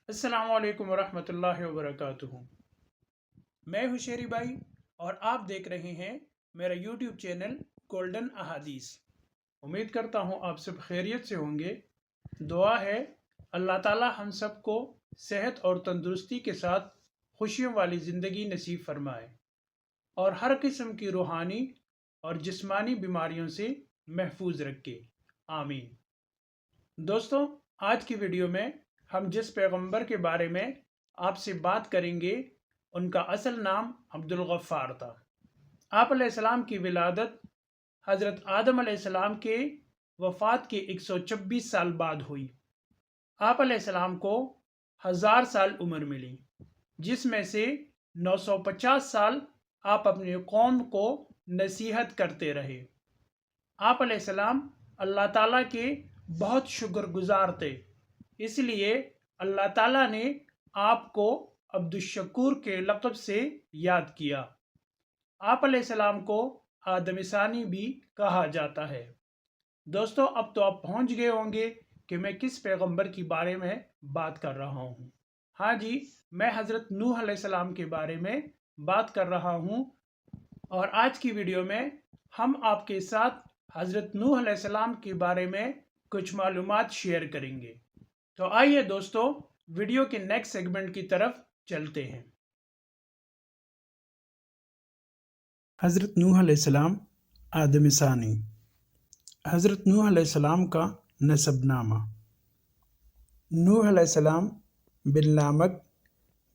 السلام علیکم ورحمۃ اللہ وبرکاتہ۔ میں ہوں شیری بھائی اور آپ دیکھ رہے ہیں میرا یوٹیوب چینل گولڈن احادیث۔ امید کرتا ہوں آپ سب خیریت سے ہوں گے۔ دعا ہے اللہ تعالی ہم سب کو صحت اور تندرستی کے ساتھ خوشیوں والی زندگی نصیب فرمائے اور ہر قسم کی روحانی اور جسمانی بیماریوں سے محفوظ رکھے، آمین۔ دوستو، آج کی ویڈیو میں ہم جس پیغمبر کے بارے میں آپ سے بات کریں گے ان کا اصل نام عبد الغفار تھا۔ آپ علیہ السلام کی ولادت حضرت آدم علیہ السلام کے وفات کے 126 سال بعد ہوئی۔ آپ علیہ السلام کو 1000 سال عمر ملی، جس میں سے 950 سال آپ اپنی قوم کو نصیحت کرتے رہے۔ آپ علیہ السلام اللہ تعالیٰ کے بہت شکر گزار تھے، اس لیے اللہ تعالیٰ نے آپ کو عبد الشکور کے لقب سے یاد کیا۔ آپ علیہ السلام کو آدم ثانی بھی کہا جاتا ہے۔ دوستو، اب تو آپ پہنچ گئے ہوں گے کہ میں کس پیغمبر کے بارے میں بات کر رہا ہوں۔ ہاں جی، میں حضرت نوح علیہ السلام کے بارے میں بات کر رہا ہوں، اور آج کی ویڈیو میں ہم آپ کے ساتھ حضرت نوح علیہ السلام کے بارے میں کچھ معلومات شیئر کریں گے۔ تو آئیے دوستو، ویڈیو کے نیکسٹ سیگمنٹ کی طرف چلتے ہیں۔ حضرت نوح علیہ السلام آدم ثانی۔ حضرت نوح علیہ السلام کا نسب نامہ: نوح علیہ السلام بن لامک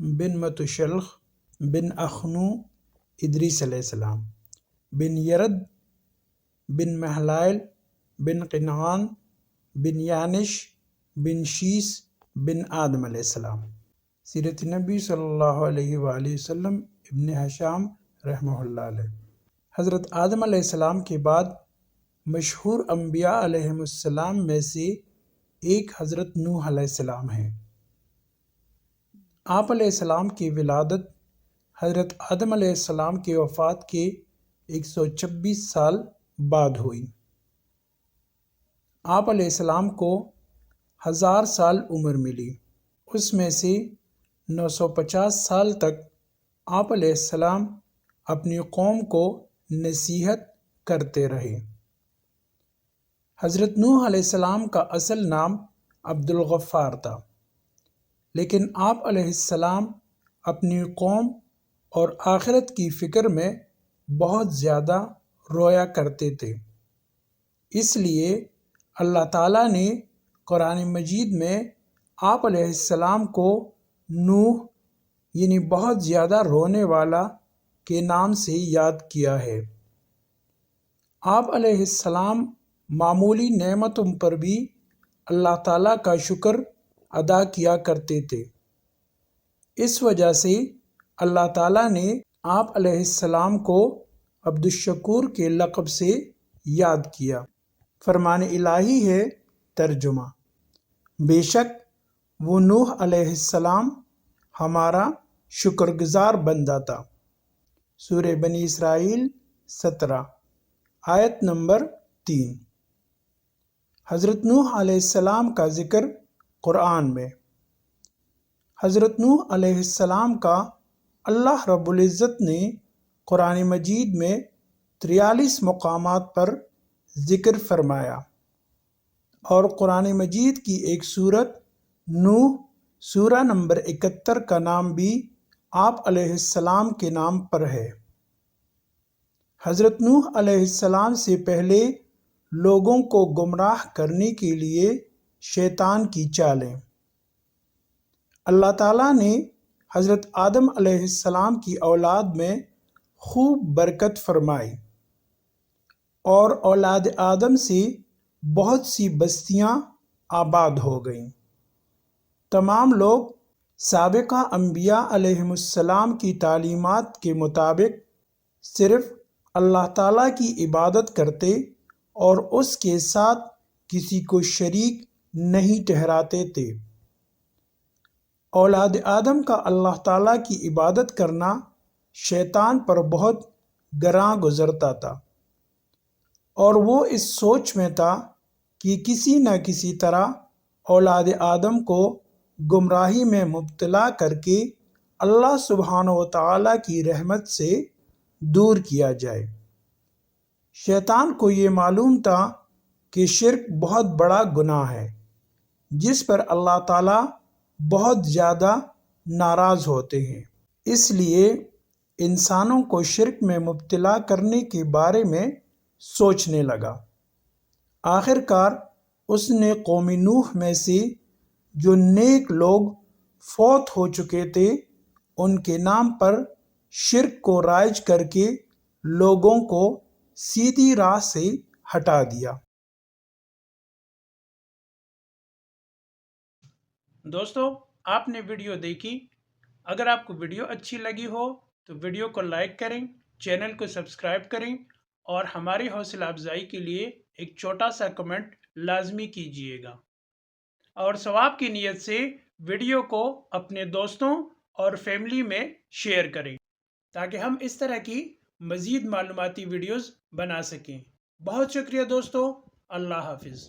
بن متشلخ بن اخنو ادریس علیہ السلام بن یرد بن مہلائل بن قنعان بن یانش بن شیس بن آدم علیہ السلام۔ سیرت نبی صلی اللہ علیہ وآلہ وسلم ابن حشام رحمہ اللہ علیہ۔ حضرت آدم علیہ السلام کے بعد مشہور انبیاء علیہ السلام میں سے ایک حضرت نوح علیہ السلام ہیں۔ آپ علیہ السلام کی ولادت حضرت آدم علیہ السلام کے وفات کے 126 سال بعد ہوئی۔ آپ علیہ السلام کو 1000 سال عمر ملی، اس میں سے 950 سال تک آپ علیہ السلام اپنی قوم کو نصیحت کرتے رہے۔ حضرت نوح علیہ السلام کا اصل نام عبد الغفار تھا، لیکن آپ علیہ السلام اپنی قوم اور آخرت کی فکر میں بہت زیادہ رویا کرتے تھے، اس لیے اللہ تعالیٰ نے قرآن مجید میں آپ علیہ السلام کو نوح یعنی بہت زیادہ رونے والا کے نام سے یاد کیا ہے۔ آپ علیہ السلام معمولی نعمتوں پر بھی اللہ تعالیٰ کا شکر ادا کیا کرتے تھے، اس وجہ سے اللہ تعالیٰ نے آپ علیہ السلام کو عبد الشکور کے لقب سے یاد کیا۔ فرمان الہی ہے ترجمہ: بے شک وہ نوح علیہ السلام ہمارا شکر گزار بندہ تھا۔ سورہ بنی اسرائیل 17 آیت نمبر 3۔ حضرت نوح علیہ السلام کا ذکر قرآن میں: حضرت نوح علیہ السلام کا اللہ رب العزت نے قرآن مجید میں 43 مقامات پر ذکر فرمایا، اور قرآن مجید کی ایک سورت نوح سورہ نمبر 71 کا نام بھی آپ علیہ السلام کے نام پر ہے۔ حضرت نوح علیہ السلام سے پہلے لوگوں کو گمراہ کرنے کے لیے شیطان کی چالیں: اللہ تعالیٰ نے حضرت آدم علیہ السلام کی اولاد میں خوب برکت فرمائی، اور اولاد آدم سے بہت سی بستیاں آباد ہو گئیں۔ تمام لوگ سابقہ انبیاء علیہ السلام کی تعلیمات کے مطابق صرف اللہ تعالیٰ کی عبادت کرتے اور اس کے ساتھ کسی کو شریک نہیں ٹھہراتے تھے۔ اولاد آدم کا اللہ تعالیٰ کی عبادت کرنا شیطان پر بہت گراں گزرتا تھا، اور وہ اس سوچ میں تھا کہ کسی نہ کسی طرح اولاد آدم کو گمراہی میں مبتلا کر کے اللہ سبحانہ و تعالیٰ کی رحمت سے دور کیا جائے۔ شیطان کو یہ معلوم تھا کہ شرک بہت بڑا گناہ ہے جس پر اللہ تعالیٰ بہت زیادہ ناراض ہوتے ہیں، اس لیے انسانوں کو شرک میں مبتلا کرنے کے بارے میں سوچنے لگا۔ آخر کار اس نے قوم نوح میں سے جو نیک لوگ فوت ہو چکے تھے ان کے نام پر شرک کو رائج کر کے لوگوں کو سیدھی راہ سے ہٹا دیا۔ دوستو، آپ نے ویڈیو دیکھی۔ اگر آپ کو ویڈیو اچھی لگی ہو تو ویڈیو کو لائک کریں، چینل کو سبسکرائب کریں اور ہماری حوصلہ افزائی کے لیے ایک چھوٹا سا کمنٹ لازمی کیجیے گا، اور ثواب کی نیت سے ویڈیو کو اپنے دوستوں اور فیملی میں شیئر کریں تاکہ ہم اس طرح کی مزید معلوماتی ویڈیوز بنا سکیں۔ بہت شکریہ دوستو، اللہ حافظ۔